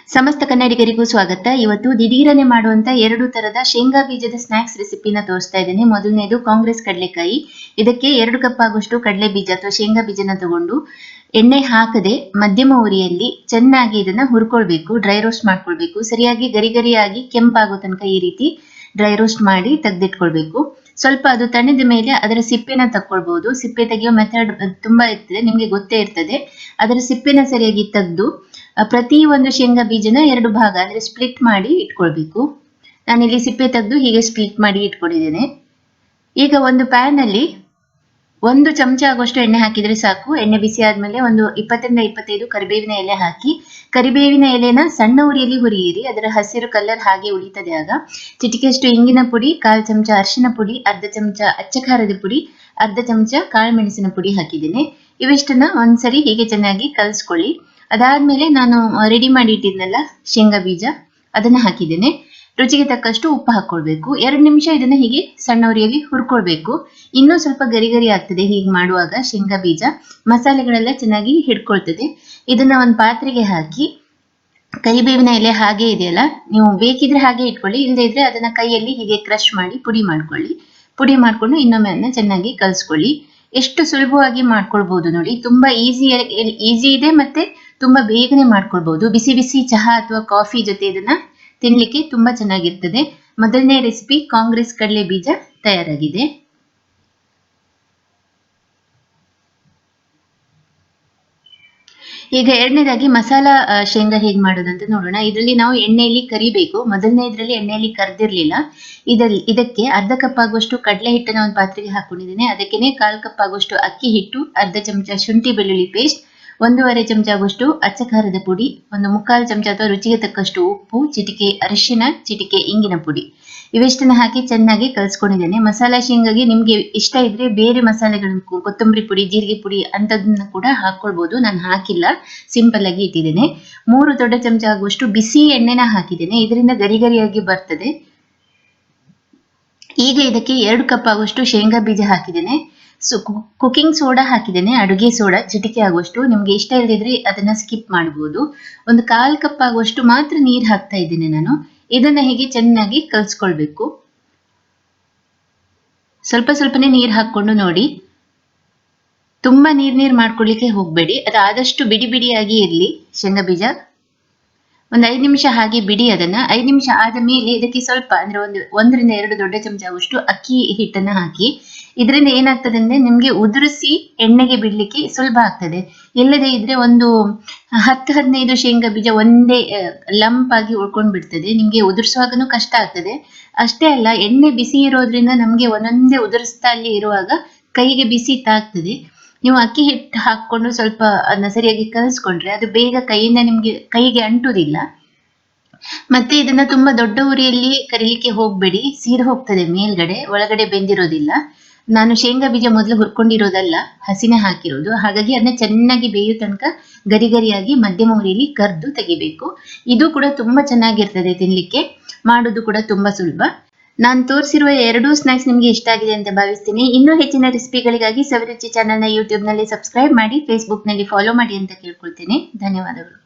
ಸಮಸ್ತ ಕನ್ನಡಿಗರಿಗೂ ಸ್ವಾಗತ. ಇವತ್ತು ದಿಢೀರನೆ ಮಾಡುವಂತ 2 ತರದ ಶೇಂಗಾ ಬೀಜದ ಸ್ನಾಕ್ಸ್ ರೆಸಿಪಿನ ತೋರಿಸ್ತಾ ಇದ್ದೇನೆ. ಮೊದಲನೇದು ಕಾಂಗ್ರೆಸ್ ಕಡಲೆಕಾಯಿ. ಇದಕ್ಕೆ 2 ಕಪ್ ಆಗುವಷ್ಟು ಕಡಲೆ ಬೀಜ ಅಥವಾ ಶೇಂಗಾ ಬೀಜನ ತಗೊಂಡು ಎಣ್ಣೆ ಹಾಕದೆ ಮಧ್ಯಮ ಉರಿಯಲ್ಲಿ ಚೆನ್ನಾಗಿ ಇದನ್ನ ಹುರ್ಕೊಳ್ಬೇಕು, ಡ್ರೈ ರೋಸ್ಟ್ ಮಾಡ್ಕೊಳ್ಬೇಕು. ಸರಿಯಾಗಿ ಗರಿ ಗರಿಯಾಗಿ ಕೆಂಪಾಗೋ ತನಕ ಈ ರೀತಿ ಡ್ರೈ ರೋಸ್ಟ್ ಮಾಡಿ ತೆಗೆದಿಟ್ಕೊಳ್ಬೇಕು. ಸ್ವಲ್ಪ ಅದು ತಣಿದ ಮೇಲೆ ಅದರ ಸಿಪ್ಪೆನ ತಕ್ಕೊಳ್ಬಹುದು. ಸಿಪ್ಪೆ ತೆಗೆಯೋ ಮೆಥಡ್ ತುಂಬಾ ಇರ್ತದೆ, ನಿಮ್ಗೆ ಗೊತ್ತೇ ಇರ್ತದೆ. ಅದರ ಸಿಪ್ಪೆನ ಸರಿಯಾಗಿ ತೆಗೆದು ಪ್ರತಿ ಒಂದು ಶೇಂಗಾ ಬೀಜನ 2 ಭಾಗ ಅಂದ್ರೆ ಸ್ಪ್ಲಿಟ್ ಮಾಡಿ ಇಟ್ಕೊಳ್ಬೇಕು. ನಾನಿಲ್ಲಿ ಸಿಪ್ಪೆ ತೆಗೆದು ಹೀಗೆ ಸ್ಪ್ಲಿಟ್ ಮಾಡಿ ಇಟ್ಕೊಂಡಿದ್ದೇನೆ. ಈಗ ಒಂದು ಪ್ಯಾನ್ ಅಲ್ಲಿ 1 ಚಮಚ ಆಗುವಷ್ಟು ಎಣ್ಣೆ ಹಾಕಿದ್ರೆ ಸಾಕು. ಎಣ್ಣೆ ಬಿಸಿ ಆದ್ಮೇಲೆ ಒಂದು 20 ರಿಂದ 25 ಕರಿಬೇವಿನ ಎಲೆ ಹಾಕಿ, ಕರಿಬೇವಿನ ಎಲೆನ ಸಣ್ಣ ಉರಿಯಲ್ಲಿ ಹುರಿಯಿರಿ. ಅದರ ಹಸಿರು ಕಲರ್ ಹಾಗೆ ಉಳಿತದೆ. ಆಗ ಚಿಟಿಕೆಯಷ್ಟು ಇಂಗಿನ ಪುಡಿ, 1/4 ಚಮಚ ಅರಿಶಿನ ಪುಡಿ, ಅರ್ಧ ಚಮಚ ಅಚ್ಚ ಖಾರದ ಪುಡಿ, ಅರ್ಧ ಚಮಚ ಕಾಳು ಮೆಣಸಿನ ಪುಡಿ ಹಾಕಿದ್ದೇನೆ. ಇವಿಷ್ಟನ್ನ ಒಂದ್ಸರಿ ಹೀಗೆ ಚೆನ್ನಾಗಿ ಕಲಿಸ್ಕೊಳ್ಳಿ. ಅದಾದ್ಮೇಲೆ ನಾನು ರೆಡಿ ಮಾಡಿ ಇಟ್ಟಿದ್ನಲ್ಲ ಶೇಂಗಾ ಬೀಜ, ಅದನ್ನ ಹಾಕಿದ್ದೇನೆ. ರುಚಿಗೆ ತಕ್ಕಷ್ಟು ಉಪ್ಪು ಹಾಕೊಳ್ಬೇಕು. 2 ನಿಮಿಷ ಇದನ್ನ ಹೀಗೆ ಸಣ್ಣ ಉರಿಯಲ್ಲಿ ಹುರ್ಕೊಳ್ಬೇಕು. ಇನ್ನೂ ಸ್ವಲ್ಪ ಗರಿ ಗರಿ ಆಗ್ತದೆ ಹೀಗೆ ಮಾಡುವಾಗ. ಶೇಂಗಾ ಬೀಜ ಮಸಾಲೆಗಳೆಲ್ಲ ಚೆನ್ನಾಗಿ ಹಿಡ್ಕೊಳ್ತದೆ. ಇದನ್ನ ಒಂದು ಪಾತ್ರೆಗೆ ಹಾಕಿ, ಕರಿಬೇವಿನ ಎಲೆ ಹಾಗೆ ಇದೆಯಲ್ಲ, ನೀವು ಬೇಕಿದ್ರೆ ಹಾಗೆ ಇಟ್ಕೊಳ್ಳಿ, ಇಲ್ಲದೆ ಇದ್ರೆ ಅದನ್ನ ಕೈಯಲ್ಲಿ ಹೀಗೆ ಕ್ರಶ್ ಮಾಡಿ ಪುಡಿ ಮಾಡ್ಕೊಳ್ಳಿ. ಪುಡಿ ಮಾಡ್ಕೊಂಡು ಇನ್ನೊಮ್ಮೆ ಅದನ್ನ ಚೆನ್ನಾಗಿ ಕಲಿಸ್ಕೊಳ್ಳಿ. ಎಷ್ಟು ಸುಲಭವಾಗಿ ಮಾಡ್ಕೊಳ್ಬಹುದು ನೋಡಿ. ತುಂಬಾ ಈಸಿ ಇದೆ, ಮತ್ತೆ ತುಂಬಾ ಬೇಗನೆ ಮಾಡ್ಕೊಳ್ಬಹುದು. ಬಿಸಿ ಬಿಸಿ ಚಹಾ ಅಥವಾ ಕಾಫಿ ಜೊತೆ ಇದನ್ನ ತಿನ್ಲಿಕ್ಕೆ ತುಂಬಾ ಚೆನ್ನಾಗಿರ್ತದೆ. ಮೊದಲನೇ ರೆಸಿಪಿ ಕಾಂಗ್ರೆಸ್ ಕಡಲೆ ಬೀಜ ತಯಾರಾಗಿದೆ. ಈಗ ಎರಡನೇದಾಗಿ ಮಸಾಲಾ ಶೇಂಗಾ ಹೇಗೆ ಮಾಡೋದಂತ ನೋಡೋಣ. ಇದರಲ್ಲಿ ನಾವು ಎಣ್ಣೆಯಲ್ಲಿ ಕರಿಬೇಕು. ಮೊದಲನೇ ಇದರಲ್ಲಿ ಎಣ್ಣೆಯಲ್ಲಿ ಕರ್ದಿರ್ಲಿಲ್ಲ. ಇದಕ್ಕೆ ಅರ್ಧ ಕಪ್ ಆಗುವಷ್ಟು ಕಡಲೆ ಹಿಟ್ಟನ್ನ ಒಂದು ಪಾತ್ರೆಗೆ ಹಾಕೊಂಡಿದ್ದೇನೆ. ಅದಕ್ಕೇನೆ 1/4 ಕಪ್ ಆಗುವಷ್ಟು ಅಕ್ಕಿ ಹಿಟ್ಟು, ಅರ್ಧ ಚಮಚ ಶುಂಠಿ ಬೆಳ್ಳುಳ್ಳಿ ಪೇಸ್ಟ್, 1.5 ಚಮಚ ಆಗುವಷ್ಟು ಅಚ್ಚ ಖಾರದ ಪುಡಿ, ಒಂದು 3/4 ಚಮಚ ಅಥವಾ ರುಚಿಗೆ ತಕ್ಕಷ್ಟು ಉಪ್ಪು, ಚಿಟಿಕೆ ಅರಿಶಿನ, ಚಿಟಿಕೆ ಇಂಗಿನ ಪುಡಿ, ಇವೆಷ್ಟನ್ನ ಹಾಕಿ ಚೆನ್ನಾಗಿ ಕಲಿಸ್ಕೊಂಡಿದ್ದೇನೆ. ಮಸಾಲಾ ಶೇಂಗಾಗೆ ನಿಮ್ಗೆ ಇಷ್ಟ ಇದ್ರೆ ಬೇರೆ ಮಸಾಲೆಗಳನ್ನು, ಕೊತ್ತಂಬರಿ ಪುಡಿ, ಜೀರಿಗೆ ಪುಡಿ ಅಂತದನ್ನ ಕೂಡ ಹಾಕೊಳ್ಬಹುದು. ನಾನು ಹಾಕಿಲ್ಲ, ಸಿಂಪಲ್ ಆಗಿ ಇಟ್ಟಿದ್ದೇನೆ. 3 ದೊಡ್ಡ ಚಮಚ ಆಗುವಷ್ಟು ಬಿಸಿ ಎಣ್ಣೆನ ಹಾಕಿದ್ದೇನೆ. ಇದರಿಂದ ಗರಿ ಗರಿಯಾಗಿ ಬರ್ತದೆ. ಈಗ ಇದಕ್ಕೆ 2 ಕಪ್ ಆಗುವಷ್ಟು ಶೇಂಗಾ ಬೀಜ ಹಾಕಿದ್ದೇನೆ. ಕುಕಿಂಗ್ ಸೋಡಾ ಹಾಕಿದ್ದೇನೆ, ಅಡುಗೆ ಸೋಡಾ ಚಿಟಿಕೆ ಆಗುವಷ್ಟು. ನಿಮ್ಗೆ ಇಷ್ಟ ಇಲ್ಲದಿದ್ರೆ ಅದನ್ನ ಸ್ಕಿಪ್ ಮಾಡಬಹುದು. ಒಂದು 1/4 ಕಪ್ ಆಗುವಷ್ಟು ಮಾತ್ರ ನೀರು ಹಾಕ್ತಾ ಇದ್ದೇನೆ ನಾನು. ಇದನ್ನ ಹೀಗೆ ಚೆನ್ನಾಗಿ ಕಲ್ಸ್ಕೊಳ್ಬೇಕು. ಸ್ವಲ್ಪ ಸ್ವಲ್ಪನೇ ನೀರು ಹಾಕೊಂಡು ನೋಡಿ. ತುಂಬಾ ನೀರ್ ಮಾಡ್ಕೊಳ್ಳಿಕ್ಕೆ ಹೋಗ್ಬೇಡಿ. ಅದು ಆದಷ್ಟು ಬಿಡಿ ಬಿಡಿಯಾಗಿ ಇರ್ಲಿ ಶೇಂಗಾ ಬೀಜ. ಒಂದು 5 ನಿಮಿಷ ಹಾಗೆ ಬಿಡಿ ಅದನ್ನ. 5 ನಿಮಿಷ ಆದ ಮೇಲೆ ಇದಕ್ಕೆ ಸ್ವಲ್ಪ ಅಂದ್ರೆ 1 ರಿಂದ 2 ದೊಡ್ಡ ಚಮಚ ಆಗುವಷ್ಟು ಅಕ್ಕಿ ಹಿಟ್ಟನ್ನ ಹಾಕಿ. ಇದರಿಂದ ಏನಾಗ್ತದೆ ಅಂದ್ರೆ ನಿಮ್ಗೆ ಉದುರಿಸಿ ಎಣ್ಣೆಗೆ ಬಿಡ್ಲಿಕ್ಕೆ ಸುಲಭ ಆಗ್ತದೆ. ಇಲ್ಲದೆ ಇದ್ರೆ ಒಂದು 10-15 ಶೇಂಗಾ ಬೀಜ ಒಂದೇ ಲಂಪ್ ಆಗಿ ಉಳ್ಕೊಂಡ್ ಬಿಡ್ತದೆ. ನಿಮ್ಗೆ ಉದುರಿಸುವಾಗನೂ ಕಷ್ಟ ಆಗ್ತದೆ. ಅಷ್ಟೇ ಅಲ್ಲ, ಎಣ್ಣೆ ಬಿಸಿ ಇರೋದ್ರಿಂದ ನಮ್ಗೆ ಒಂದೊಂದೇ ಉದುರಿಸ್ತಾ ಅಲ್ಲಿ ಇರುವಾಗ ಕೈಗೆ ಬಿಸಿ ತಾಗ್ತದೆ. ನೀವು ಅಕ್ಕಿ ಹಿಟ್ಟು ಹಾಕೊಂಡು ಸ್ವಲ್ಪ ಅದನ್ನ ಸರಿಯಾಗಿ ಕಲಿಸ್ಕೊಂಡ್ರೆ ಅದು ಬೇಗ ನಿಮ್ಗೆ ಕೈಗೆ ಅಂಟುವುದಿಲ್ಲ. ಮತ್ತೆ ಇದನ್ನ ತುಂಬಾ ದೊಡ್ಡ ಉರಿಯಲ್ಲಿ ಕರಿಲಿಕ್ಕೆ ಹೋಗ್ಬೇಡಿ, ಸೀದ್ ಹೋಗ್ತದೆ ಮೇಲ್ಗಡೆ, ಒಳಗಡೆ ಬೆಂದಿರೋದಿಲ್ಲ. ನಾನು ಶೇಂಗಾ ಬೀಜ ಮೊದಲು ಹುರ್ಕೊಂಡಿರೋದಲ್ಲ, ಹಸಿನೇ ಹಾಕಿರೋದು. ಹಾಗಾಗಿ ಅದನ್ನ ಚೆನ್ನಾಗಿ ಬೇಯೋ ತನಕ ಗರಿ ಗರಿಯಾಗಿ ಮಧ್ಯಮ ಉರಿಯಲ್ಲಿ ಕರ್ದು ತೆಗಿಬೇಕು. ಇದು ಕೂಡ ತುಂಬಾ ಚೆನ್ನಾಗಿರ್ತದೆ ತಿನ್ಲಿಕ್ಕೆ. ಮಾಡೋದು ಕೂಡ ತುಂಬಾ ಸುಲಭ. ನಾನು ತೋರಿಸಿರುವ 2 ಸ್ನಾಕ್ಸ್ ನಿಮಗೆ ಇಷ್ಟ ಆಗಿದೆ ಅಂತ ಭಾವಿಸ್ತೀನಿ. ಇನ್ನೂ ಹೆಚ್ಚಿನ ರೆಸಿಪಿಗಳಿಗಾಗಿ ಸವಿರುಚಿ ಚಾನೆಲ್ನ ಯೂಟ್ಯೂಬ್ನಲ್ಲಿ ಸಬ್ಸ್ಕ್ರೈಬ್ ಮಾಡಿ, ಫೇಸ್ಬುಕ್ನಲ್ಲಿ ಫಾಲೋ ಮಾಡಿ ಅಂತ ಕೇಳ್ಕೊಳ್ತೇನೆ. ಧನ್ಯವಾದಗಳು.